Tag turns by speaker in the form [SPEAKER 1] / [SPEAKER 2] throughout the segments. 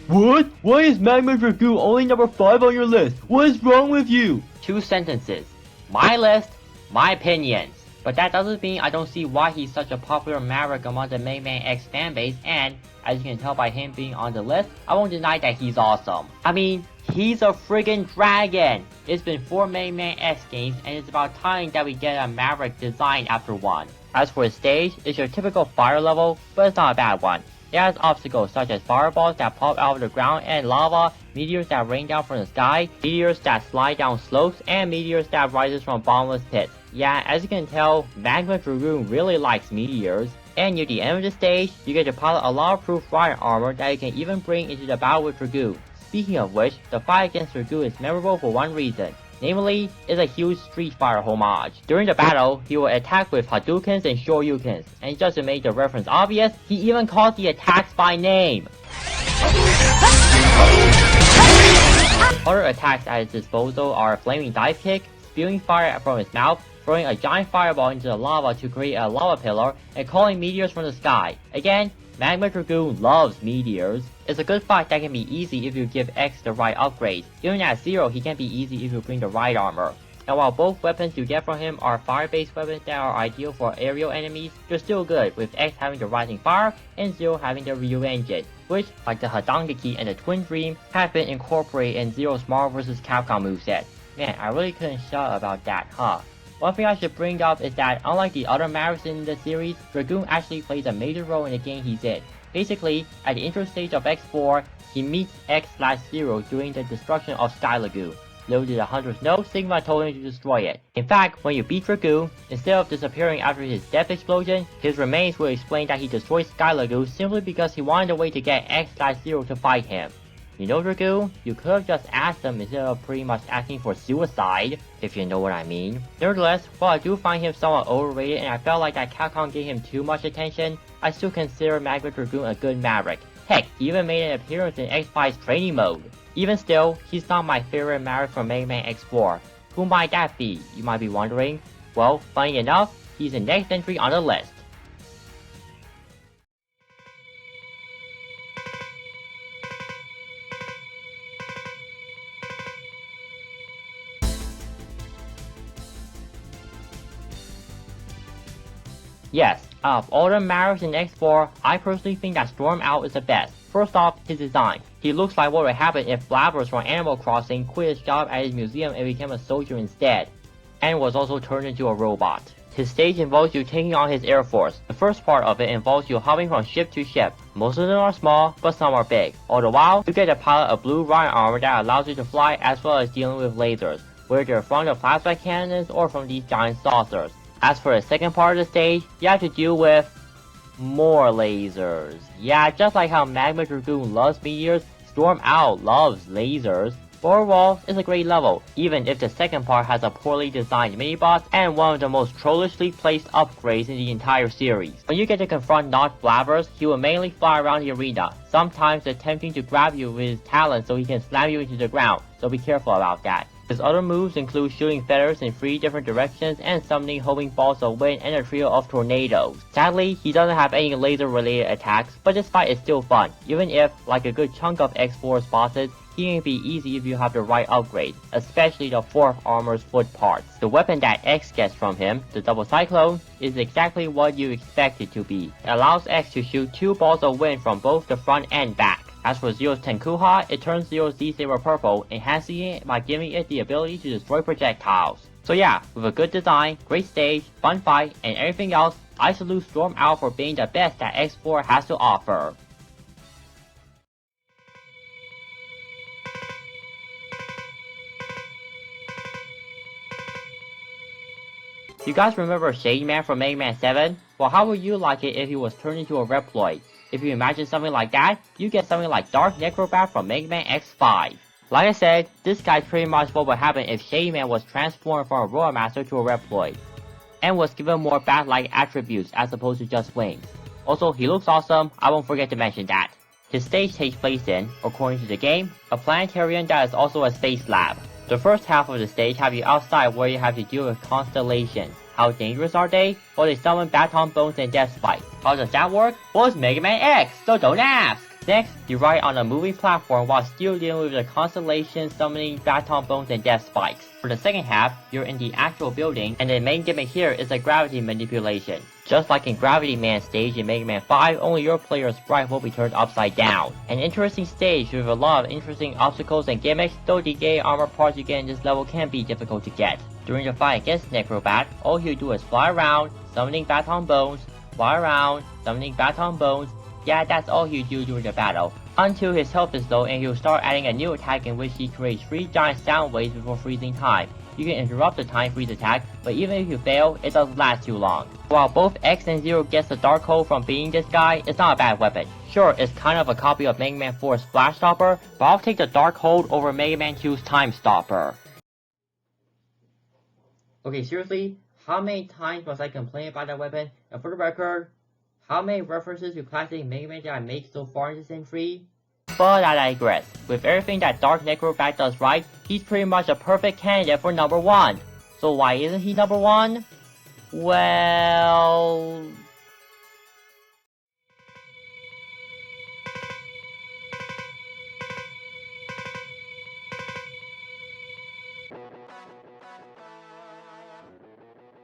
[SPEAKER 1] What? Why is Magma Dragoon only number 5 on your list? What is wrong with you?
[SPEAKER 2] 2 sentences. My list, my opinions. But that doesn't mean I don't see why he's such a popular Maverick among the Mega Man X fanbase, and as you can tell by him being on the list, I won't deny that he's awesome. I mean, he's a friggin' dragon! It's been 4 Mega Man X games, and it's about time that we get a Maverick design after one. As for his stage, it's your typical fire level, but it's not a bad one. It has obstacles such as fireballs that pop out of the ground and lava, meteors that rain down from the sky, meteors that slide down slopes, and meteors that rises from bottomless pits. Yeah, as you can tell, Magma Dragoon really likes meteors. And near the end of the stage, you get to pilot a lava-proof riot armor that you can even bring into the battle with Dragoon. Speaking of which, the fight against Dragoon is memorable for one reason. Namely, it's a huge Street Fighter homage. During the battle, he will attack with Hadoukens and Shoryukens, and just to make the reference obvious, he even calls the attacks by name. Other attacks at his disposal are Flaming Dive Kick, spewing fire from his mouth, throwing a giant fireball into the lava to create a lava pillar, and calling meteors from the sky. Again, Magma Dragoon loves meteors. It's a good fight that can be easy if you give X the right upgrades. Even at 0, he can be easy if you bring the right armor. And while both weapons you get from him are fire-based weapons that are ideal for aerial enemies, they're still good, with X having the Rising Fire and 0 having the Ryu Engine, which, like the Hadangeki and the Twin Dream, have been incorporated in Zero's Marvel vs. Capcom moveset. Man, I really couldn't shut about that, huh? One thing I should bring up is that unlike the other Mavericks in the series, Dragoon actually plays a major role in the game he's in. Basically, at the intro stage of X4, he meets X/0 during the destruction of Sky Lagoon. Little did the hunters know, Sigma told him to destroy it. In fact, when you beat Dragoon, instead of disappearing after his death explosion, his remains will explain that he destroyed Sky Lagoon simply because he wanted a way to get X/0 to fight him. You know, Dragoon, you could have just asked him instead of pretty much asking for suicide, if you know what I mean. Nevertheless, while I do find him somewhat overrated and I felt like that Capcom gave him too much attention, I still consider Magma Dragoon a good Maverick. Heck, he even made an appearance in X5's training mode. Even still, he's not my favorite Maverick from Mega Man X4. Who might that be, you might be wondering? Well, funny enough, he's the next entry on the list. Yes, out of all the Mavericks in X4, I personally think that Storm Out is the best. First off, his design. He looks like what would happen if Blabbers from Animal Crossing quit his job at his museum and became a soldier instead, and was also turned into a robot. His stage involves you taking on his air force. The first part of it involves you hopping from ship to ship. Most of them are small, but some are big. All the while, you get to pilot a blue riot armor that allows you to fly as well as dealing with lasers, whether they're from the plasma cannons or from these giant saucers. As for the second part of the stage, you have to deal with more lasers. Yeah, just like how Magma Dragoon loves meteors, Storm Out loves lasers. But overall, it's a great level, even if the second part has a poorly designed mini-boss and one of the most trollishly placed upgrades in the entire series. When you get to confront Not Blabbers, he will mainly fly around the arena, sometimes attempting to grab you with his talons so he can slam you into the ground, so be careful about that. His other moves include shooting feathers in 3 different directions and summoning homing balls of wind and a trio of tornadoes. Sadly, he doesn't have any laser related attacks, but this fight is still fun, even if, like a good chunk of X4's bosses, he can be easy if you have the right upgrade, especially the 4th armor's foot parts. The weapon that X gets from him, the Double Cyclone, is exactly what you expect it to be. It allows X to shoot 2 balls of wind from both the front and back. As for Zero's Tenkuha, it turns Zero's Z-Saber purple, enhancing it by giving it the ability to destroy projectiles. So yeah, with a good design, great stage, fun fight, and everything else, I salute Storm Out for being the best that X4 has to offer. You guys remember Shade Man from Mega Man 7? Well, how would you like it if he was turned into a Reploid? If you imagine something like that, you get something like Dark Necrobat from Mega Man X5. Like I said, this guy's pretty much what would happen if Shade Man was transformed from a Royal Master to a Reploid, and was given more bat-like attributes as opposed to just wings. Also, he looks awesome, I won't forget to mention that. His stage takes place in, according to the game, a planetarium that is also a space lab. The first half of the stage have you outside where you have to deal with constellations. How dangerous are they? Well, they summon baton bones and death spikes. How does that work? Well, it's Mega Man X, so don't ask! next, you ride on a moving platform while still dealing with the constellation, summoning baton bones and death spikes. For the second half, you're in the actual building, and the main gimmick here is the gravity manipulation. Just like in Gravity Man stage in Mega Man 5, only your player's sprite will be turned upside down. An interesting stage with a lot of interesting obstacles and gimmicks, though the gay armor parts you get in this level can be difficult to get. During the fight against Necrobat, all you do is fly around, summoning baton bones, fly around, summoning baton bones. Yeah, that's all you do during the battle, until his health is low and he'll start adding a new attack in which he creates 3 giant sound waves before freezing time. You can interrupt the time freeze attack, but even if you fail, it doesn't last too long. While both X and Zero gets the Dark Hole from beating this guy, it's not a bad weapon. Sure, it's kind of a copy of Mega Man 4's Flash Stopper, but I'll take the Dark Hole over Mega Man 2's Time Stopper. Okay, seriously, how many times must I complain about that weapon? And for the record, how many references to classic Mega Man did I make so far in this entry? But I digress. With everything that Dark Necrobat does right, he's pretty much a perfect candidate for number 1. So why isn't he number 1? Well...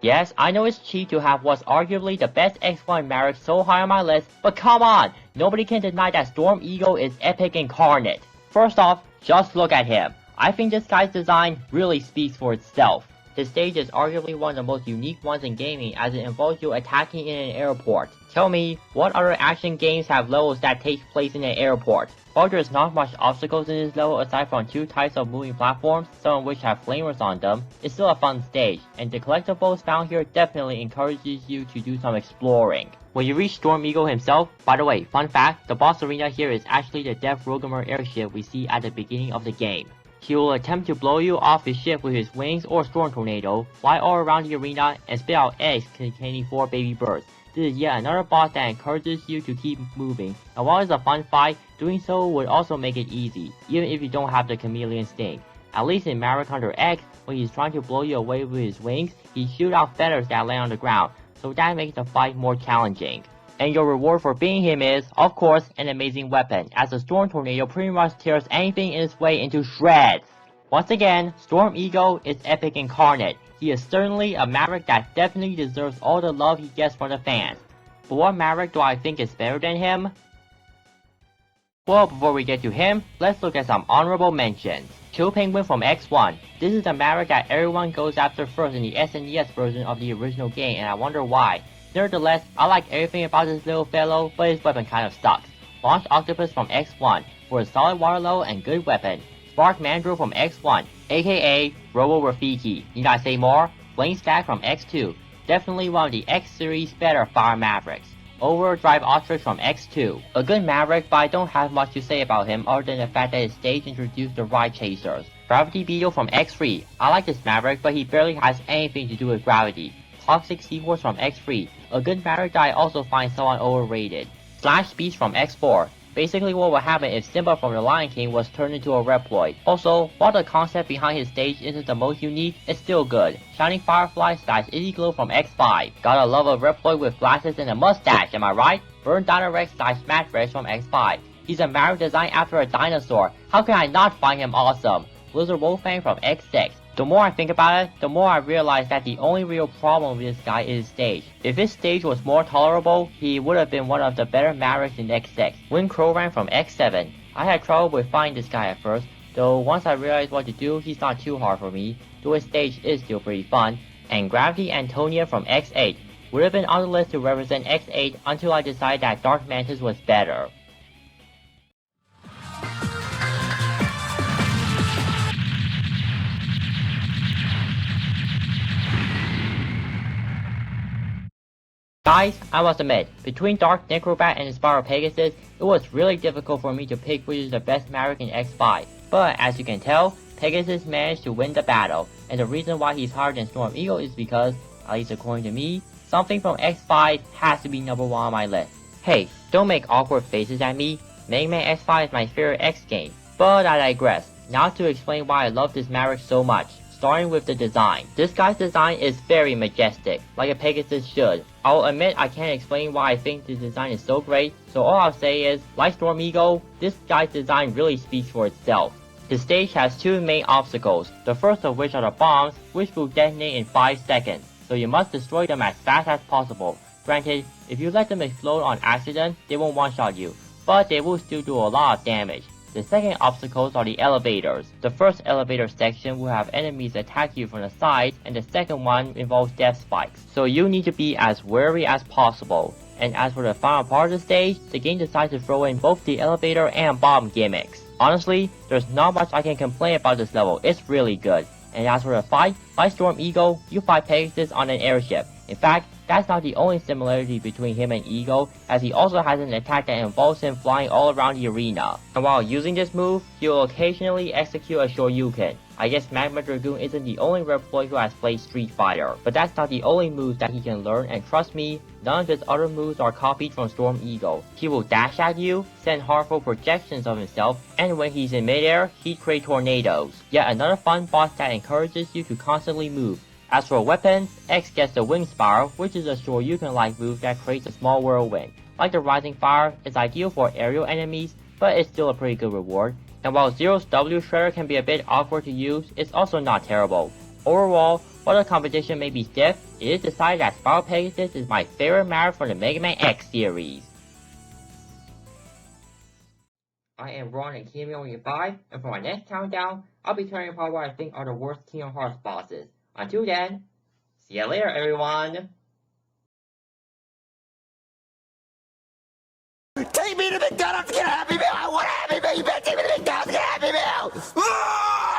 [SPEAKER 2] Yes, I know it's cheap to have what's arguably the best X1 Mavericks so high on my list, but come on! Nobody can deny that Storm Eagle is epic incarnate. First off, just look at him. I think this guy's design really speaks for itself. His stage is arguably one of the most unique ones in gaming as it involves you attacking in an airport. Tell me, what other action games have levels that take place in an airport? While there's not much obstacles in this level aside from 2 types of moving platforms, some of which have flamers on them, it's still a fun stage, and the collectibles found here definitely encourages you to do some exploring. When you reach Storm Eagle himself, by the way, fun fact, the boss arena here is actually the Death Rogamer airship we see at the beginning of the game. He will attempt to blow you off his ship with his wings or Storm Tornado, fly all around the arena, and spit out eggs containing 4 baby birds. This is yet another boss that encourages you to keep moving, and while it's a fun fight, doing so would also make it easy, even if you don't have the Chameleon Sting. At least in Maverick Hunter X, when he's trying to blow you away with his wings, he shoots out feathers that land on the ground, so that makes the fight more challenging. And your reward for beating him is, of course, an amazing weapon, as the Storm Tornado pretty much tears anything in its way into shreds. Once again, Storm Eagle is epic incarnate. He is certainly a Maverick that definitely deserves all the love he gets from the fans. But what Maverick do I think is better than him? Well, before we get to him, let's look at some honorable mentions. Chill Penguin from X1. This is the Maverick that everyone goes after first in the SNES version of the original game, and I wonder why. Nevertheless, I like everything about this little fellow, but his weapon kind of sucks. Launch Octopus from X1 for a solid water level and good weapon. Spark Mandrill from X1, aka Robo Rafiki. Need I say more? Flame Stack from X2. Definitely one of the X series better fire Mavericks. Overdrive Ostrich from X2. A good Maverick, but I don't have much to say about him other than the fact that his stage introduced the Ride Chasers. Gravity Beetle from X3. I like this Maverick, but he barely has anything to do with gravity. Toxic Seahorse from X3. A good Maverick that I also find somewhat overrated. Slash Beast from X4. Basically what would happen if Simba from the Lion King was turned into a Reploid. Also, while the concept behind his stage isn't the most unique, it's still good. Shining Firefly / Izzy Glow from X5. Gotta love a Reploid with glasses and a mustache, am I right? Burn Dinorex / Smash Rex from X5. He's a Maverick designed after a dinosaur. How can I not find him awesome? Blizzard Wolfang from X6. The more I think about it, the more I realize that the only real problem with this guy is his stage. If his stage was more tolerable, he would have been one of the better Mavericks in X6. Wind Crowran from X7. I had trouble with finding this guy at first, though once I realized what to do, he's not too hard for me, though his stage is still pretty fun. And Gravity Antonia from X8 would have been on the list to represent X8 until I decided that Dark Mantis was better. Guys, I must admit, between Dark Necrobat and Spiral Pegasus, it was really difficult for me to pick which is the best Maverick in X5. But as you can tell, Pegasus managed to win the battle, and the reason why he's higher than Storm Eagle is because, at least according to me, something from X5 has to be number 1 on my list. Hey, don't make awkward faces at me. Mega Man X5 is my favorite X game. But I digress. Now to explain why I love this Maverick so much. starting with the design. This guy's design is very majestic, like a Pegasus should. I'll admit I can't explain why I think the design is so great, so all I'll say is, like Storm Eagle, this guy's design really speaks for itself. The stage has two main obstacles, the first of which are the bombs, which will detonate in 5 seconds, so you must destroy them as fast as possible. Granted, if you let them explode on accident, they won't one-shot you, but they will still do a lot of damage. The second obstacles are the elevators. The first elevator section will have enemies attack you from the sides, and the second one involves death spikes, so you need to be as wary as possible. And as for the final part of the stage, the game decides to throw in both the elevator and bomb gimmicks. Honestly, there's not much I can complain about this level, it's really good. And as for the fight, like Storm Eagle, you fight Pegasus on an airship. In fact, that's not the only similarity between him and Eagle, as he also has an attack that involves him flying all around the arena. And while using this move, he will occasionally execute a Shoryuken. I guess Magma Dragoon isn't the only red boy who has played Street Fighter, but that's not the only move that he can learn, and trust me, none of his other moves are copied from Storm Eagle. He will dash at you, send harmful projections of himself, and when he's in midair, he'd create tornadoes. Yet another fun boss that encourages you to constantly move. As for weapons, X gets the Wing Spiral, which is a Shoryuken-like move that creates a small whirlwind. Like the Rising Fire, it's ideal for aerial enemies, but it's still a pretty good reward. And while Zero's W Shredder can be a bit awkward to use, it's also not terrible. Overall, while the competition may be stiff, it is decided that Spiral Pegasus is my favorite Maverick from the Mega Man X series. I am Ron at Kingdom 5, and for my next countdown, I'll be turning apart what I think are the worst Kingdom Hearts bosses. Until then, see ya later everyone!
[SPEAKER 3] Take me to McDonald's to get a Happy Meal! I want a Happy Meal! You better take me to McDonald's to get a Happy Meal!